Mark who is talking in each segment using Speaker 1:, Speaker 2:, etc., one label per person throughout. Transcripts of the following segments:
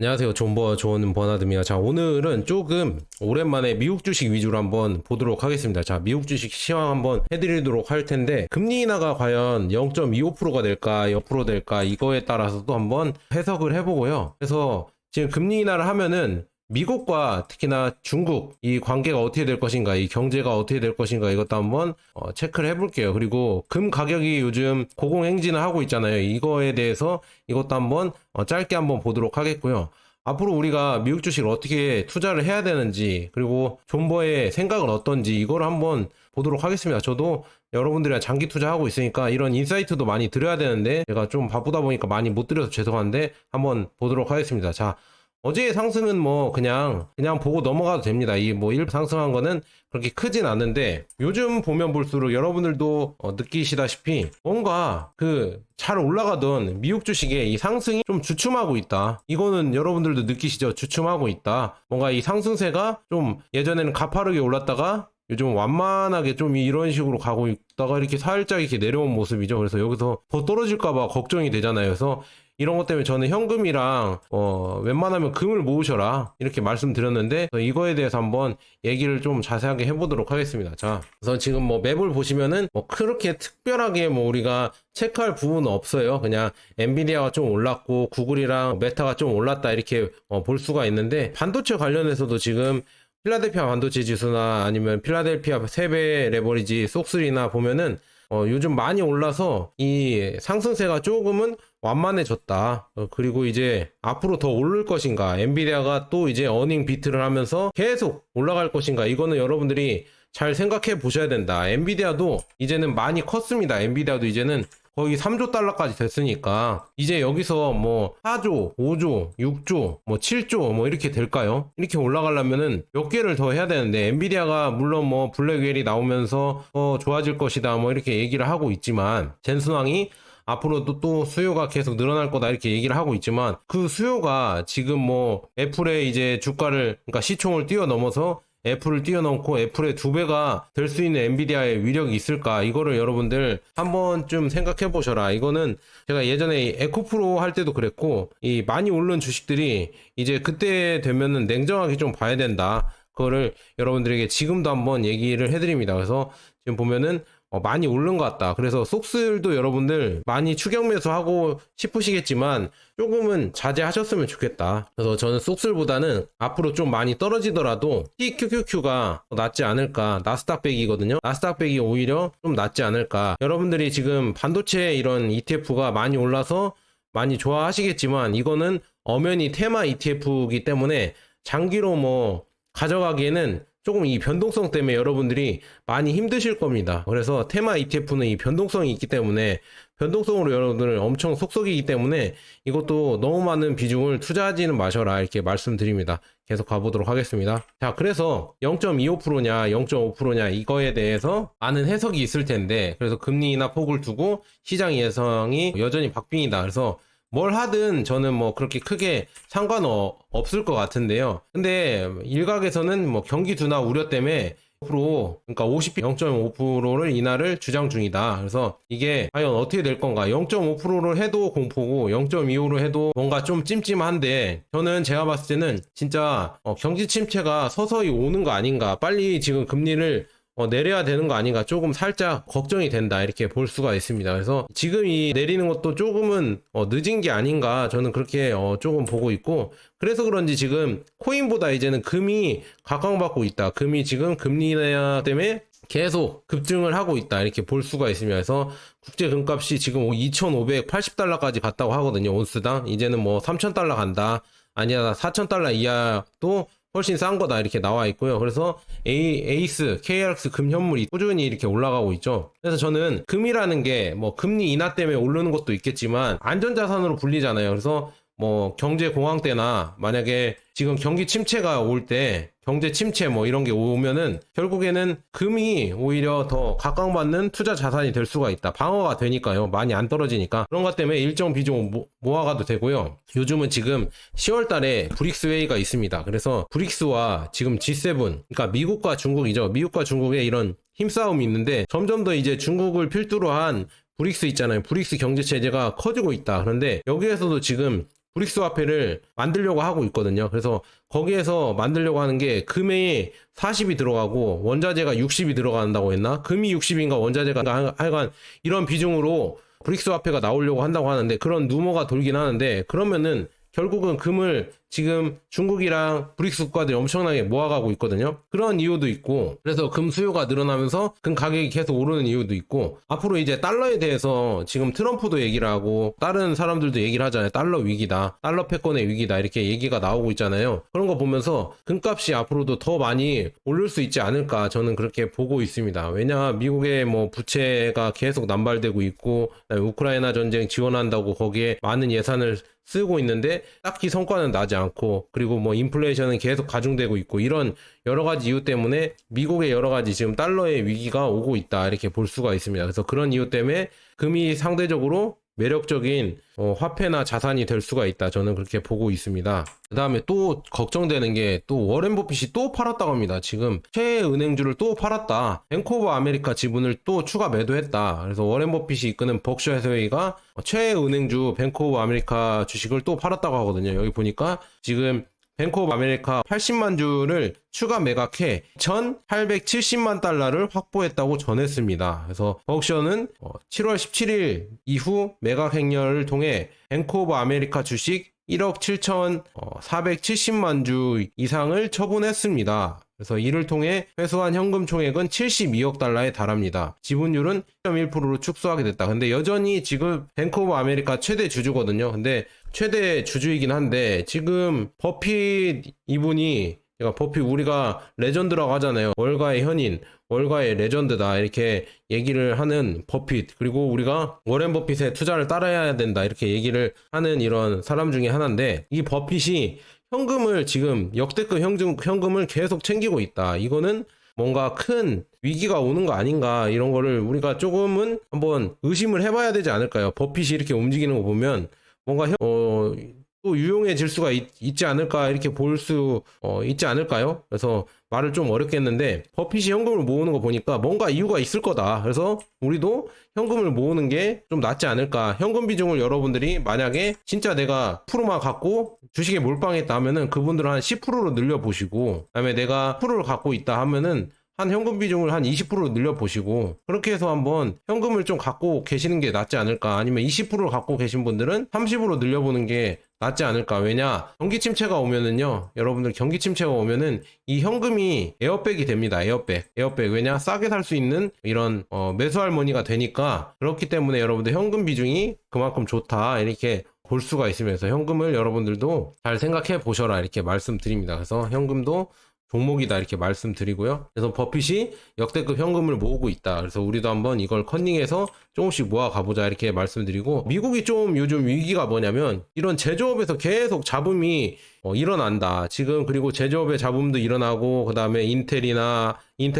Speaker 1: 안녕하세요. 존버 좋은 버나드입니다. 자, 오늘은 조금 오랜만에 미국 주식 위주로 한번 보도록 하겠습니다. 자, 미국 주식 시황 한번 해드리도록 할 텐데, 금리 인하가 과연 0.25%가 될까, 0% 될까, 이거에 따라서도 한번 해석을 해보고요. 그래서 지금 금리 인하를 하면은 미국과 특히나 중국 이 관계가 어떻게 될 것인가, 이 경제가 어떻게 될 것인가, 이것도 한번 체크를 해볼게요. 그리고 금 가격이 요즘 고공행진을 하고 있잖아요. 이거에 대해서 이것도 한번 짧게 한번 보도록 하겠고요. 앞으로 우리가 미국 주식을 어떻게 투자를 해야 되는지, 그리고 존버의 생각은 어떤지 이걸 한번 보도록 하겠습니다. 저도 여러분들이랑 장기 투자하고 있으니까 이런 인사이트도 많이 드려야 되는데 제가 좀 바쁘다 보니까 많이 못 드려서 죄송한데 한번 보도록 하겠습니다. 자, 어제의 상승은 뭐 그냥 보고 넘어가도 됩니다. 이 뭐 일 상승한 거는 그렇게 크진 않은데, 요즘 보면 볼수록 여러분들도 느끼시다시피 뭔가 그 잘 올라가던 미국 주식의 이 상승이 좀 주춤하고 있다. 이거는 여러분들도 느끼시죠? 주춤하고 있다. 뭔가 이 상승세가 좀 예전에는 가파르게 올랐다가 요즘 완만하게 좀 이런 식으로 가고 있다가 이렇게 살짝 이렇게 내려온 모습이죠. 그래서 여기서 더 떨어질까봐 걱정이 되잖아요. 그래서 이런 것 때문에 저는 현금이랑 웬만하면 금을 모으셔라 이렇게 말씀드렸는데, 이거에 대해서 한번 얘기를 좀 자세하게 해보도록 하겠습니다. 자, 그래서 지금 뭐 맵을 보시면은 뭐 그렇게 특별하게 뭐 우리가 체크할 부분은 없어요. 그냥 엔비디아가 좀 올랐고 구글이랑 메타가 좀 올랐다 이렇게 볼 수가 있는데, 반도체 관련해서도 지금 필라델피아 반도체 지수나 아니면 필라델피아 세배 레버리지 속쓰리나 보면은 요즘 많이 올라서 이 상승세가 조금은 완만해졌다. 그리고 이제 앞으로 더 오를 것인가, 엔비디아가 또 이제 어닝 비트를 하면서 계속 올라갈 것인가, 이거는 여러분들이 잘 생각해 보셔야 된다. 엔비디아도 이제는 많이 컸습니다. 엔비디아도 이제는 거의 3조 달러까지 됐으니까 이제 여기서 뭐 4조, 5조, 6조, 뭐 7조 뭐 이렇게 될까요? 이렇게 올라가려면은 몇 개를 더 해야 되는데, 엔비디아가 물론 뭐 블랙웰이 나오면서 좋아질 것이다 뭐 이렇게 얘기를 하고 있지만, 젠슨왕이 앞으로도 또 수요가 계속 늘어날 거다 이렇게 얘기를 하고 있지만, 그 수요가 지금 뭐 애플의 이제 주가를, 그러니까 시총을 뛰어넘어서 애플을 뛰어넘고 애플의 2배가 될 수 있는 엔비디아의 위력이 있을까, 이거를 여러분들 한번 좀 생각해 보셔라. 이거는 제가 예전에 에코프로 할 때도 그랬고, 이 많이 오른 주식들이 이제 그때 되면은 냉정하게 좀 봐야 된다, 그거를 여러분들에게 지금도 한번 얘기를 해드립니다. 그래서 지금 보면은 많이 오른 것 같다. 그래서 속슬도 여러분들 많이 추격 매수하고 싶으시겠지만 조금은 자제하셨으면 좋겠다. 그래서 저는 속슬보다는 앞으로 좀 많이 떨어지더라도 TQQQ가 낫지 않을까. 나스닥 100이거든요. 나스닥 100이 오히려 좀 낫지 않을까. 여러분들이 지금 반도체 이런 ETF가 많이 올라서 많이 좋아하시겠지만, 이거는 엄연히 테마 ETF이기 때문에 장기로 뭐 가져가기에는 조금 이 변동성 때문에 여러분들이 많이 힘드실 겁니다. 그래서 테마 ETF는 이 변동성이 있기 때문에, 변동성으로 여러분들 엄청 속속이기 때문에 이것도 너무 많은 비중을 투자하지는 마셔라 이렇게 말씀드립니다. 계속 가보도록 하겠습니다. 자, 그래서 0.25%냐 0.5%냐 이거에 대해서 많은 해석이 있을 텐데, 그래서 금리 인하 폭을 두고 시장 예상이 여전히 박빙이다. 그래서 뭘 하든 저는 뭐 그렇게 크게 상관없을 것 같은데요. 근데 일각에서는 뭐 경기 둔화 우려 때문에 그러니까 50, 0.5%를 인하를 주장 중이다. 그래서 이게 과연 어떻게 될 건가? 0.5%를 해도 공포고 0.25로 해도 뭔가 좀 찜찜한데, 저는 제가 봤을 때는 진짜 경기 침체가 서서히 오는 거 아닌가, 빨리 지금 금리를 내려야 되는 거 아닌가, 조금 살짝 걱정이 된다 이렇게 볼 수가 있습니다. 그래서 지금 이 내리는 것도 조금은 늦은 게 아닌가, 저는 그렇게 조금 보고 있고, 그래서 그런지 지금 코인보다 이제는 금이 각광받고 있다. 금이 지금 금리 인하 때문에 계속 급증을 하고 있다 이렇게 볼 수가 있습니다. 그래서 국제 금값이 지금 2,580달러까지 갔다고 하거든요. 온스당. 이제는 뭐 3,000달러 간다, 아니야 4,000달러 이하도 훨씬 싼 거다 이렇게 나와 있고요. 그래서 에이스, KRX 금 현물이 꾸준히 이렇게 올라가고 있죠. 그래서 저는 금이라는 게 뭐 금리 인하 때문에 오르는 것도 있겠지만 안전자산으로 불리잖아요. 그래서 뭐 경제 공황 때나 만약에 지금 경기 침체가 올 때, 경제 침체 뭐 이런 게 오면은 결국에는 금이 오히려 더 각광받는 투자 자산이 될 수가 있다. 방어가 되니까요. 많이 안 떨어지니까. 그런 것 때문에 일정 비중 모아가도 되고요. 요즘은 지금 10월 달에 브릭스 회의가 있습니다. 그래서 브릭스와 지금 G7, 그러니까 미국과 중국이죠. 미국과 중국의 이런 힘싸움이 있는데, 점점 더 이제 중국을 필두로 한 브릭스 있잖아요. 브릭스 경제 체제가 커지고 있다. 그런데 여기에서도 지금 브릭스 화폐를 만들려고 하고 있거든요. 그래서 거기에서 만들려고 하는 게 금이 40이 들어가고 원자재가 60이 들어간다고 했나? 금이 60인가 원자재가 하여간 이런 비중으로 브릭스 화폐가 나오려고 한다고 하는데, 그런 루머가 돌긴 하는데, 그러면은 결국은 금을 지금 중국이랑 브릭스 국가들이 엄청나게 모아가고 있거든요. 그런 이유도 있고, 그래서 금 수요가 늘어나면서 금 가격이 계속 오르는 이유도 있고, 앞으로 이제 달러에 대해서 지금 트럼프도 얘기를 하고 다른 사람들도 얘기를 하잖아요. 달러 위기다, 달러 패권의 위기다, 이렇게 얘기가 나오고 있잖아요. 그런 거 보면서 금값이 앞으로도 더 많이 오를 수 있지 않을까, 저는 그렇게 보고 있습니다. 왜냐, 미국의 뭐 부채가 계속 남발되고 있고, 우크라이나 전쟁 지원한다고 거기에 많은 예산을 쓰고 있는데 딱히 성과는 나지 않고, 그리고 뭐 인플레이션은 계속 가중되고 있고, 이런 여러 가지 이유 때문에 미국의 여러 가지 지금 달러의 위기가 오고 있다, 이렇게 볼 수가 있습니다. 그래서 그런 이유 때문에 금이 상대적으로 매력적인 화폐나 자산이 될 수가 있다, 저는 그렇게 보고 있습니다. 그 다음에 또 걱정되는 게, 또 워렌 버핏이 또 팔았다고 합니다. 지금 최애 은행주를 또 팔았다, 뱅크 오브 아메리카 지분을 또 추가 매도했다. 그래서 워렌 버핏이 이끄는 버크셔 해서웨이가 최애 은행주 뱅크 오브 아메리카 주식을 또 팔았다고 하거든요. 여기 보니까 지금 뱅크 오브 아메리카 80만 주를 추가 매각해 1,870만 달러를 확보했다고 전했습니다. 그래서 버크셔는 7월 17일 이후 매각 행렬을 통해 뱅크 오브 아메리카 주식 1억 7,470만 주 이상을 처분했습니다. 그래서 이를 통해 회수한 현금 총액은 72억 달러에 달합니다. 지분율은 1.1%로 축소하게 됐다. 근데 여전히 지금 뱅크 오브 아메리카 최대 주주거든요. 근데 최대 주주이긴 한데, 지금 버핏 이분이, 버핏 우리가 레전드라고 하잖아요. 월가의 현인, 월가의 레전드다, 이렇게 얘기를 하는 버핏, 그리고 우리가 워렌 버핏의 투자를 따라야 된다, 이렇게 얘기를 하는 이런 사람 중에 하나인데, 이 버핏이 현금을 지금 역대급 현금을 계속 챙기고 있다. 이거는 뭔가 큰 위기가 오는 거 아닌가, 이런 거를 우리가 조금은 한번 의심을 해봐야 되지 않을까요? 버핏이 이렇게 움직이는 거 보면 뭔가 또 유용해질 수가 있지 않을까, 이렇게 볼 수 있지 않을까요? 그래서 말을 좀 어렵겠는데, 버핏이 현금을 모으는 거 보니까 뭔가 이유가 있을 거다. 그래서 우리도 현금을 모으는 게 좀 낫지 않을까. 현금 비중을 여러분들이 만약에 진짜 내가 10%만 갖고 주식에 몰빵했다 하면은 그분들은 한 10%로 늘려보시고, 그다음에 내가 10%를 갖고 있다 하면은 한 현금 비중을 한 20% 늘려보시고, 그렇게 해서 한번 현금을 좀 갖고 계시는 게 낫지 않을까. 아니면 20%를 갖고 계신 분들은 30으로 늘려보는 게 낫지 않을까. 왜냐, 경기 침체가 오면은요, 여러분들 경기 침체가 오면은 이 현금이 에어백이 됩니다. 에어백. 왜냐, 싸게 살 수 있는 이런 매수할머니가 되니까. 그렇기 때문에 여러분들 현금 비중이 그만큼 좋다, 이렇게 볼 수가 있으면서 현금을 여러분들도 잘 생각해 보셔라, 이렇게 말씀드립니다. 그래서 현금도 종목이다, 이렇게 말씀드리고요. 그래서 버핏이 역대급 현금을 모으고 있다. 그래서 우리도 한번 이걸 컨닝해서 조금씩 모아 가보자, 이렇게 말씀드리고, 미국이 좀 요즘 위기가 뭐냐면 이런 제조업에서 계속 잡음이 일어난다. 지금 그리고 제조업의 잡음도 일어나고, 그 다음에 인텔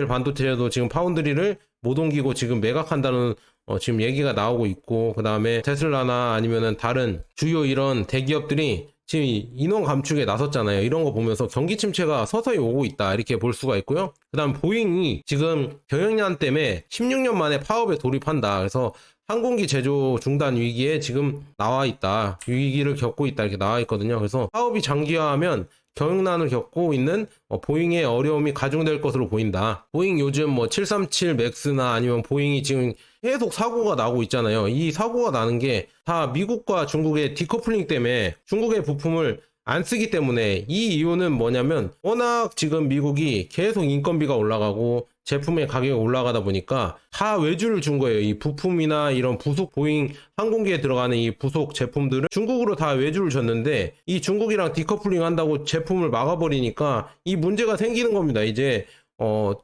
Speaker 1: 반도체도 지금 파운드리를 못 옮기고 지금 매각한다는 지금 얘기가 나오고 있고, 그 다음에 테슬라나 아니면은 다른 주요 이런 대기업들이 지금 인원 감축에 나섰잖아요. 이런 거 보면서 경기 침체가 서서히 오고 있다, 이렇게 볼 수가 있고요. 그 다음 보잉이 지금 경영난 때문에 16년 만에 파업에 돌입한다. 그래서 항공기 제조 중단 위기에 지금 나와 있다, 위기를 겪고 있다, 이렇게 나와 있거든요. 그래서 파업이 장기화하면 경영난을 겪고 있는 보잉의 어려움이 가중될 것으로 보인다. 보잉 요즘 뭐 737 맥스나 아니면 보잉이 지금 계속 사고가 나고 있잖아요. 이 사고가 나는 게 다 미국과 중국의 디커플링 때문에, 중국의 부품을 안 쓰기 때문에. 이 이유는 뭐냐면 워낙 지금 미국이 계속 인건비가 올라가고 제품의 가격이 올라가다 보니까 다 외주를 준 거예요. 이 부품이나 이런 부속, 보잉 항공기에 들어가는 이 부속 제품들은 중국으로 다 외주를 줬는데, 이 중국이랑 디커플링 한다고 제품을 막아버리니까 이 문제가 생기는 겁니다. 이제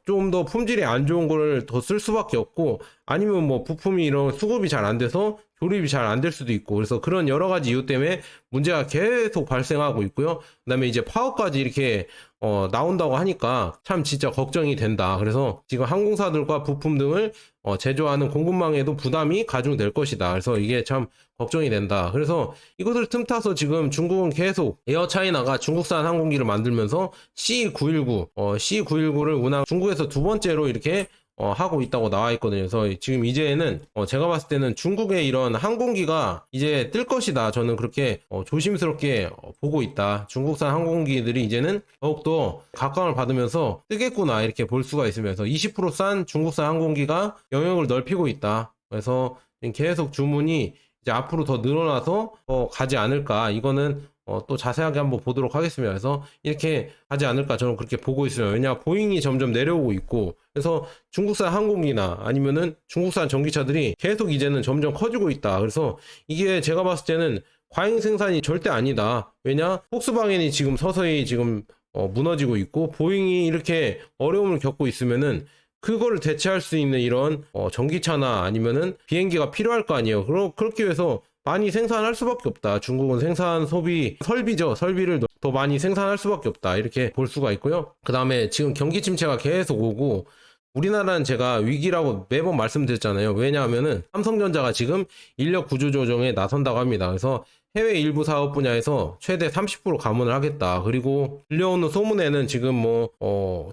Speaker 1: 좀 더 품질이 안 좋은 거를 더 쓸 수밖에 없고, 아니면 뭐 부품이 이런 수급이 잘 안 돼서 조립이 잘 안 될 수도 있고, 그래서 그런 여러 가지 이유 때문에 문제가 계속 발생하고 있고요. 그다음에 이제 파워까지 이렇게 나온다고 하니까 참 진짜 걱정이 된다. 그래서 지금 항공사들과 부품 등을 제조하는 공급망에도 부담이 가중될 것이다. 그래서 이게 참 걱정이 된다. 그래서 이것을 틈타서 지금 중국은 계속 에어차이나가 중국산 항공기를 만들면서 C919를 운항, 중국에서 두 번째로 이렇게 하고 있다고 나와 있거든요. 그래서 지금 이제는 제가 봤을 때는 중국의 이런 항공기가 이제 뜰 것이다. 저는 그렇게 조심스럽게 보고 있다. 중국산 항공기들이 이제는 더욱더 각광을 받으면서 뜨겠구나 이렇게 볼 수가 있으면서 20%싼 중국산 항공기가 영역을 넓히고 있다. 그래서 계속 주문이 이제 앞으로 더 늘어나서 가지 않을까. 이거는 또 자세하게 한번 보도록 하겠습니다. 그래서 이렇게 하지 않을까 저는 그렇게 보고 있어요. 왜냐 보잉이 점점 내려오고 있고 그래서 중국산 항공기나 아니면은 중국산 전기차들이 계속 이제는 점점 커지고 있다. 그래서 이게 제가 봤을 때는 과잉 생산이 절대 아니다. 왜냐 폭스바겐이 지금 서서히 지금 무너지고 있고 보잉이 이렇게 어려움을 겪고 있으면은 그거를 대체할 수 있는 이런 전기차나 아니면은 비행기가 필요할 거 아니에요. 그렇기 위해서 많이 생산할 수밖에 없다. 중국은 생산 소비 설비죠. 설비를 더 많이 생산할 수밖에 없다. 이렇게 볼 수가 있고요. 그 다음에 지금 경기 침체가 계속 오고 우리나라는 제가 위기라고 매번 말씀드렸잖아요. 왜냐하면은 삼성전자가 지금 인력 구조 조정에 나선다고 합니다. 그래서 해외 일부 사업 분야에서 최대 30% 감원을 하겠다. 그리고 들려오는 소문에는 지금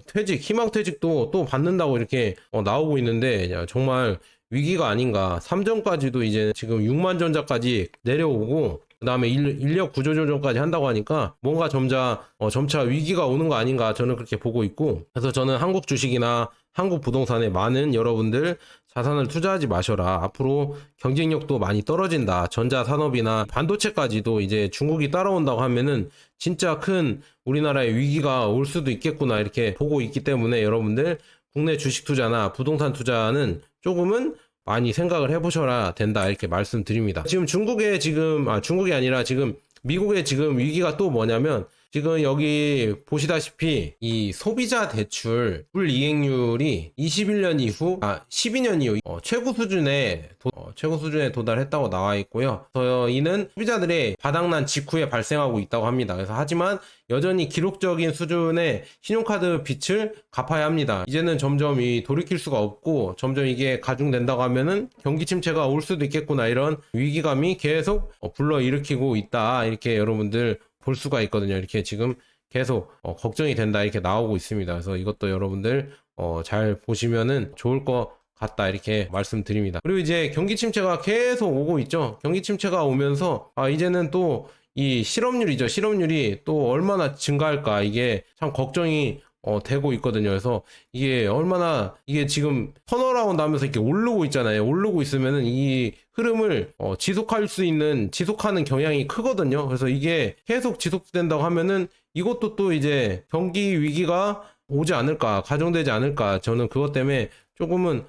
Speaker 1: 퇴직, 희망퇴직도 또 받는다고 이렇게 나오고 있는데 정말 위기가 아닌가. 삼정까지도 이제 지금 6만 전자까지 내려오고 그 다음에 인력 구조조정까지 한다고 하니까 뭔가 점차 위기가 오는 거 아닌가 저는 그렇게 보고 있고 그래서 저는 한국 주식이나 한국 부동산에 많은 여러분들 자산을 투자하지 마셔라. 앞으로 경쟁력도 많이 떨어진다. 전자산업이나 반도체까지도 이제 중국이 따라온다고 하면은 진짜 큰 우리나라의 위기가 올 수도 있겠구나 이렇게 보고 있기 때문에 여러분들 국내 주식 투자나 부동산 투자는 조금은 많이 생각을 해보셔야 된다 이렇게 말씀드립니다. 지금 중국이 아니라 지금 미국의 지금 위기가 또 뭐냐면 지금 여기 보시다시피 이 소비자 대출 불이행률이 12년 이후 최고 수준에 도달했다고 나와 있고요. 그래서 이는 소비자들의 바닥난 직후에 발생하고 있다고 합니다. 그래서 하지만 여전히 기록적인 수준의 신용카드 빚을 갚아야 합니다. 이제는 점점 돌이킬 수가 없고 점점 이게 가중된다고 하면은 경기 침체가 올 수도 있겠구나 이런 위기감이 계속 불러일으키고 있다 이렇게 여러분들 볼 수가 있거든요. 이렇게 지금 계속 걱정이 된다 이렇게 나오고 있습니다. 그래서 이것도 여러분들 잘 보시면은 좋을 것 같다 이렇게 말씀드립니다. 그리고 이제 경기 침체가 계속 오고 있죠. 경기 침체가 오면서 이제는 또 이 실업률이 또 얼마나 증가할까 이게 참 걱정이 되고 있거든요. 그래서 이게 지금 턴어라운드 하면서 이렇게 오르고 있잖아요. 오르고 있으면은 이 흐름을 지속하는 경향이 크거든요. 그래서 이게 계속 지속된다고 하면은 이것도 또 이제 경기 위기가 오지 않을까, 가중되지 않을까. 저는 그것 때문에 조금은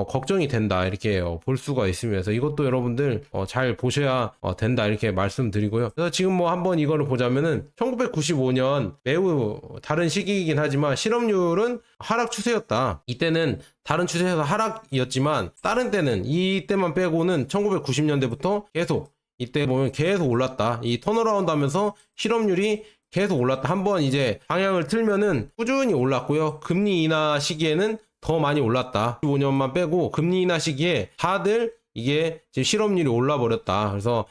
Speaker 1: 걱정이 된다 이렇게 볼 수가 있습니다. 그래서 이것도 여러분들 잘 보셔야 된다 이렇게 말씀드리고요. 그래서 지금 한번 이거를 보자면은 1995년 매우 다른 시기이긴 하지만 실업률은 하락 추세였다. 이때는 다른 추세에서 하락이었지만 다른 때는 이때만 빼고는 1990년대부터 이때 보면 계속 올랐다. 이 턴어라운드 하면서 실업률이 계속 올랐다. 한번 이제 방향을 틀면은 꾸준히 올랐고요. 금리 인하 시기에는 더 많이 올랐다. 15년만 빼고 금리 인하 시기에 다들 이게 지금 실업률이 올라 버렸다. 그래서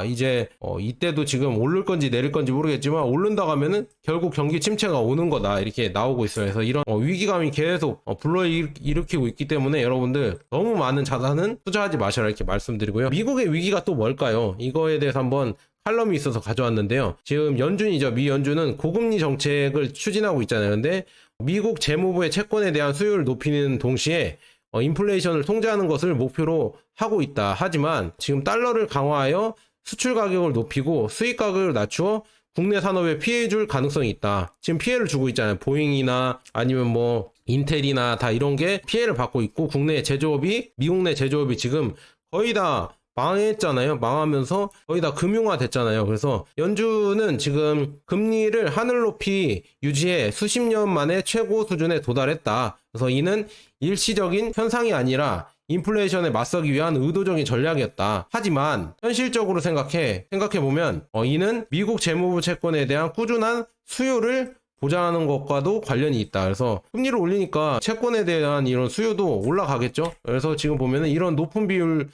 Speaker 1: 이제 이때도 지금 오를 건지 내릴 건지 모르겠지만 오른다고 하면은 결국 경기 침체가 오는 거다 이렇게 나오고 있어요. 그래서 이런 위기감이 계속 불러일으키고 있기 때문에 여러분들 너무 많은 자산은 투자하지 마셔라 이렇게 말씀드리고요. 미국의 위기가 또 뭘까요? 이거에 대해서 한번 칼럼이 있어서 가져왔는데요. 지금 미 연준은 고금리 정책을 추진하고 있잖아요. 근데 미국 재무부의 채권에 대한 수요를 높이는 동시에 인플레이션을 통제하는 것을 목표로 하고 있다. 하지만 지금 달러를 강화하여 수출 가격을 높이고 수입 가격을 낮추어 국내 산업에 피해 줄 가능성이 있다. 지금 피해를 주고 있잖아요. 보잉이나 아니면 인텔이나 다 이런 게 피해를 받고 있고 미국 내 제조업이 지금 거의 다 망했잖아요. 망하면서 거의 다 금융화 됐잖아요. 그래서 연준은 지금 금리를 하늘 높이 유지해 수십 년 만에 최고 수준에 도달했다. 그래서 이는 일시적인 현상이 아니라 인플레이션에 맞서기 위한 의도적인 전략이었다. 하지만 현실적으로 생각해보면 이는 미국 재무부 채권에 대한 꾸준한 수요를 보장하는 것과도 관련이 있다. 그래서 금리를 올리니까 채권에 대한 이런 수요도 올라가겠죠. 그래서 지금 보면은 이런 높은 비율의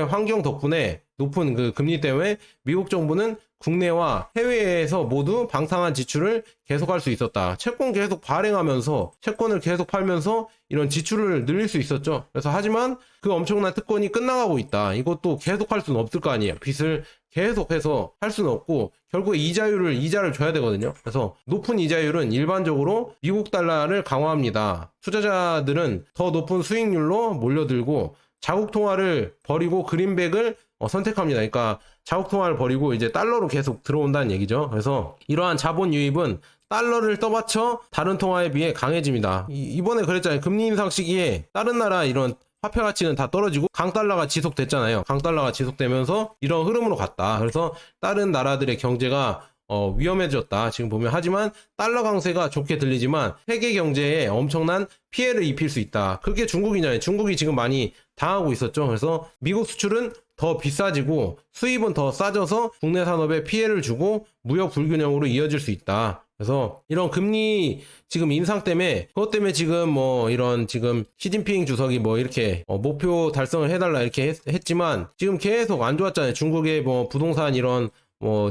Speaker 1: 환경 덕분에 높은 그 금리 때문에 미국 정부는 국내와 해외에서 모두 방탕한 지출을 계속할 수 있었다. 채권 계속 발행하면서 채권을 계속 팔면서 이런 지출을 늘릴 수 있었죠. 그래서 하지만 그 엄청난 특권이 끝나가고 있다. 이것도 계속 할 수는 없을 거 아니에요. 빚을 계속해서 할 수는 없고 결국에 이자를 줘야 되거든요. 그래서 높은 이자율은 일반적으로 미국 달러를 강화합니다. 투자자들은 더 높은 수익률로 몰려들고 자국 통화를 버리고 그린백을 선택합니다. 그러니까 자국 통화를 버리고 이제 달러로 계속 들어온다는 얘기죠. 그래서 이러한 자본 유입은 달러를 떠받쳐 다른 통화에 비해 강해집니다. 이번에 그랬잖아요. 금리 인상 시기에 다른 나라 이런 화폐 가치는 다 떨어지고 강달러가 지속됐잖아요. 강달러가 지속되면서 이런 흐름으로 갔다. 그래서 다른 나라들의 경제가 위험해졌다. 지금 보면 하지만 달러 강세가 좋게 들리지만 세계 경제에 엄청난 피해를 입힐 수 있다. 그게 중국이잖아요. 중국이 지금 많이 당하고 있었죠. 그래서 미국 수출은 더 비싸지고 수입은 더 싸져서 국내 산업에 피해를 주고 무역 불균형으로 이어질 수 있다. 그래서 이런 금리 지금 인상 때문에 그것 때문에 지금 이런 지금 시진핑 주석이 이렇게 목표 달성을 해달라 이렇게 했지만 지금 계속 안 좋았잖아요. 중국의 부동산 이런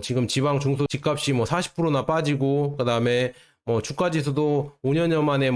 Speaker 1: 지금 지방 중소 집값이 40%나 빠지고 그다음에 주가 지수도 5년여 만에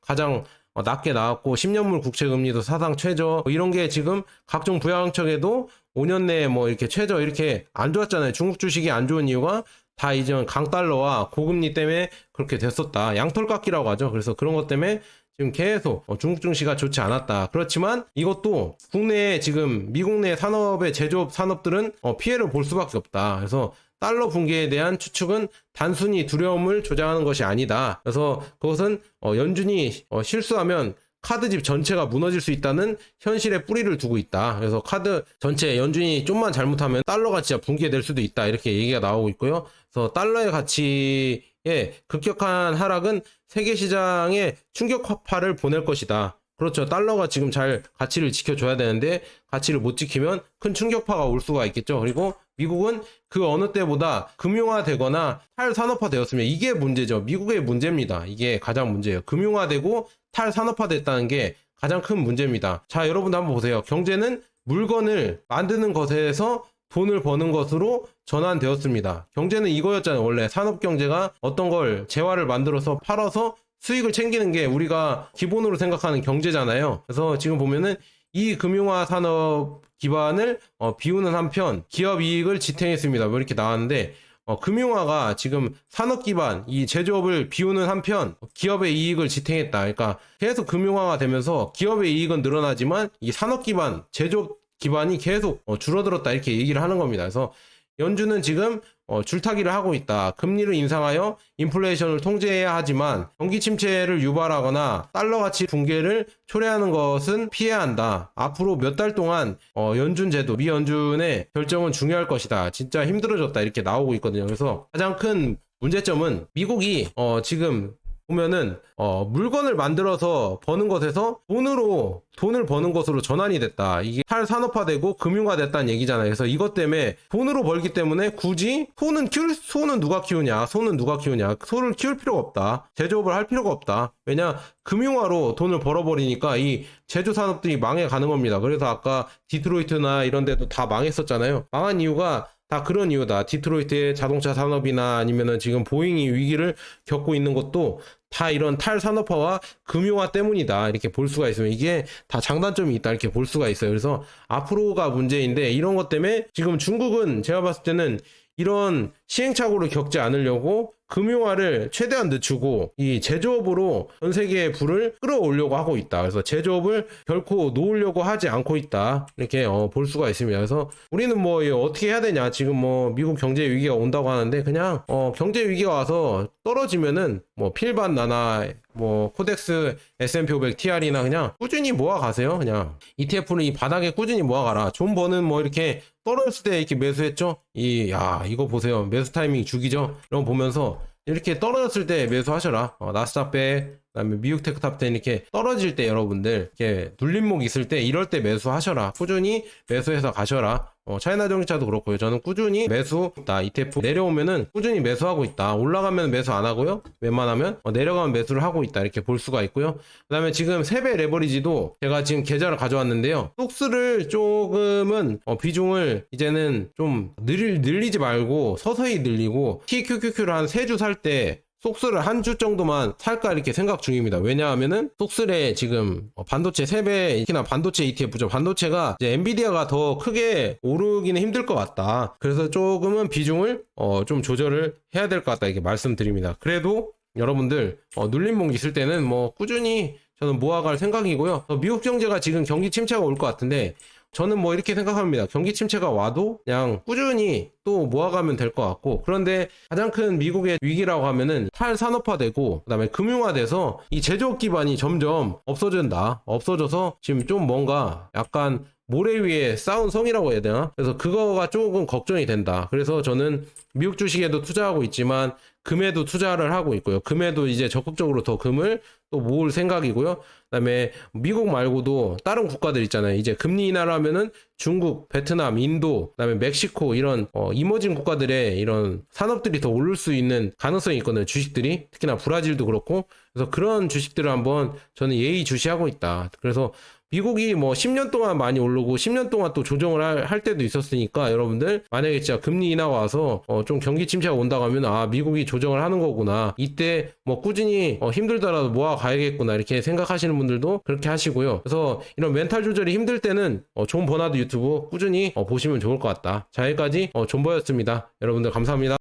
Speaker 1: 가장 낮게 나왔고 10년물 국채 금리도 사상 최저 이런 게 지금 각종 부양책에도 5년 내에 이렇게 최저 이렇게 안 좋았잖아요. 중국 주식이 안 좋은 이유가 다 이제 강달러와 고금리 때문에 그렇게 됐었다. 양털깎기라고 하죠. 그래서 그런 것 때문에 지금 계속 중국 증시가 좋지 않았다. 그렇지만 이것도 국내에 지금 미국 내 산업의 제조업 산업들은 피해를 볼 수밖에 없다. 그래서 달러 붕괴에 대한 추측은 단순히 두려움을 조장하는 것이 아니다. 그래서 그것은 연준이 실수하면 카드집 전체가 무너질 수 있다는 현실에 뿌리를 두고 있다. 그래서 카드 전체 연준이 좀만 잘못하면 달러가 진짜 붕괴될 수도 있다. 이렇게 얘기가 나오고 있고요. 그래서 달러의 가치의 급격한 하락은 세계 시장에 충격파를 보낼 것이다. 그렇죠. 달러가 지금 잘 가치를 지켜줘야 되는데 가치를 못 지키면 큰 충격파가 올 수가 있겠죠. 그리고 미국은 그 어느 때보다 금융화되거나 탈산업화되었으면 이게 문제죠. 미국의 문제입니다. 이게 가장 문제예요. 금융화되고 탈산업화됐다는 게 가장 큰 문제입니다. 자, 여러분도 한번 보세요. 경제는 물건을 만드는 것에서 돈을 버는 것으로 전환되었습니다. 경제는 이거였잖아요. 원래 산업경제가 어떤 걸 재화를 만들어서 팔아서 수익을 챙기는 게 우리가 기본으로 생각하는 경제잖아요. 그래서 지금 보면은 이 금융화 산업 기반을 비우는 한편 기업 이익을 지탱했습니다. 이렇게 나왔는데 금융화가 지금 산업 기반 이 제조업을 비우는 한편 기업의 이익을 지탱했다. 그러니까 계속 금융화가 되면서 기업의 이익은 늘어나지만 이 산업 기반 제조업 기반이 계속 줄어들었다 이렇게 얘기를 하는 겁니다. 그래서 연준은 지금 줄타기를 하고 있다. 금리를 인상하여 인플레이션을 통제해야 하지만 경기 침체를 유발하거나 달러 가치 붕괴를 초래하는 것은 피해야 한다. 앞으로 몇 달 동안 연준 제도, 미 연준의 결정은 중요할 것이다. 진짜 힘들어졌다 이렇게 나오고 있거든요. 그래서 가장 큰 문제점은 미국이 지금 보면은 물건을 만들어서 버는 것에서 돈을 버는 것으로 전환이 됐다. 이게 탈산업화되고 금융화됐다는 얘기잖아요. 그래서 이것 때문에 돈으로 벌기 때문에 굳이 소는 누가 키우냐? 소를 키울 필요가 없다. 제조업을 할 필요가 없다. 왜냐? 금융화로 돈을 벌어버리니까 이 제조 산업들이 망해가는 겁니다. 그래서 아까 디트로이트나 이런 데도 다 망했었잖아요. 망한 이유가 다 그런 이유다. 디트로이트의 자동차 산업이나 아니면은 지금 보잉이 위기를 겪고 있는 것도 다 이런 탈산업화와 금융화 때문이다. 이렇게 볼 수가 있어요. 이게 다 장단점이 있다. 이렇게 볼 수가 있어요. 그래서 앞으로가 문제인데 이런 것 때문에 지금 중국은 제가 봤을 때는 이런 시행착오를 겪지 않으려고 금융화를 최대한 늦추고 이 제조업으로 전 세계의 불을 끌어오려고 하고 있다. 그래서 제조업을 결코 놓으려고 하지 않고 있다. 이렇게 볼 수가 있습니다. 그래서 우리는 어떻게 해야 되냐. 지금 미국 경제 위기가 온다고 하는데 그냥 경제 위기가 와서 떨어지면은 필반 나나 코덱스 S&P 500 TR이나 그냥 꾸준히 모아가세요. 그냥 ETF는 이 바닥에 꾸준히 모아가라. 존 버는 이렇게 떨어졌을 때 이렇게 매수했죠. 이거 보세요. 매수 타이밍 죽이죠. 이런 거 보면서 이렇게 떨어졌을 때 매수하셔라. 나스닥백, 그다음에 미국 테크탑10 이렇게 떨어질 때 여러분들 이렇게 눌림목 있을 때 이럴 때 매수하셔라. 꾸준히 매수해서 가셔라. 차이나 전기차도 그렇고요. 저는 꾸준히 매수 있다. ETF 내려오면은 꾸준히 매수하고 있다. 올라가면 매수 안 하고요. 웬만하면 내려가면 매수를 하고 있다. 이렇게 볼 수가 있고요. 그다음에 지금 3배 레버리지도 제가 지금 계좌를 가져왔는데요. 속스를 조금은 비중을 이제는 좀 늘리지 말고 서서히 늘리고 TQQQ를 한 3주 살 때 속스를 한 주 정도만 살까 이렇게 생각 중입니다. 왜냐하면은 속스의 지금 반도체 3배, 특히나 반도체 ETF죠. 반도체가 이제 엔비디아가 더 크게 오르기는 힘들 것 같다. 그래서 조금은 비중을 좀 조절을 해야 될 것 같다 이렇게 말씀드립니다. 그래도 여러분들 눌림목 있을 때는 뭐 꾸준히 저는 모아갈 생각이고요. 미국 경제가 지금 경기 침체가 올 것 같은데 저는 뭐 이렇게 생각합니다. 경기 침체가 와도 그냥 꾸준히 또 모아가면 될 것 같고, 그런데 가장 큰 미국의 위기라고 하면은 탈산업화되고 그다음에 금융화돼서 이 제조업 기반이 점점 없어져서 지금 좀 뭔가 약간 모래 위에 쌓은 성이라고 해야 되나? 그래서 그거가 조금 걱정이 된다. 그래서 저는 미국 주식에도 투자하고 있지만 금에도 투자를 하고 있고요. 금에도 이제 적극적으로 더 금을 또 모을 생각이고요. 그다음에 미국 말고도 다른 국가들 있잖아요. 이제 금리 인하라면은 중국, 베트남, 인도, 그다음에 멕시코 이런 이머징 국가들의 이런 산업들이 더 오를 수 있는 가능성이 있거든요. 주식들이 특히나 브라질도 그렇고 그래서 그런 주식들을 한번 저는 예의주시하고 있다. 그래서 미국이 뭐 10년 동안 많이 오르고 10년 동안 또 조정을 할 때도 있었으니까 여러분들 만약에 진짜 금리 인하가 와서 좀 경기 침체가 온다고 하면 아 미국이 조정을 하는 거구나 이때 뭐 꾸준히 힘들더라도 모아 가야겠구나 이렇게 생각하시는 분들도 그렇게 하시고요. 그래서 이런 멘탈 조절이 힘들 때는 존 버나드 유튜브 꾸준히 보시면 좋을 것 같다. 자 여기까지 존버였습니다. 여러분들 감사합니다.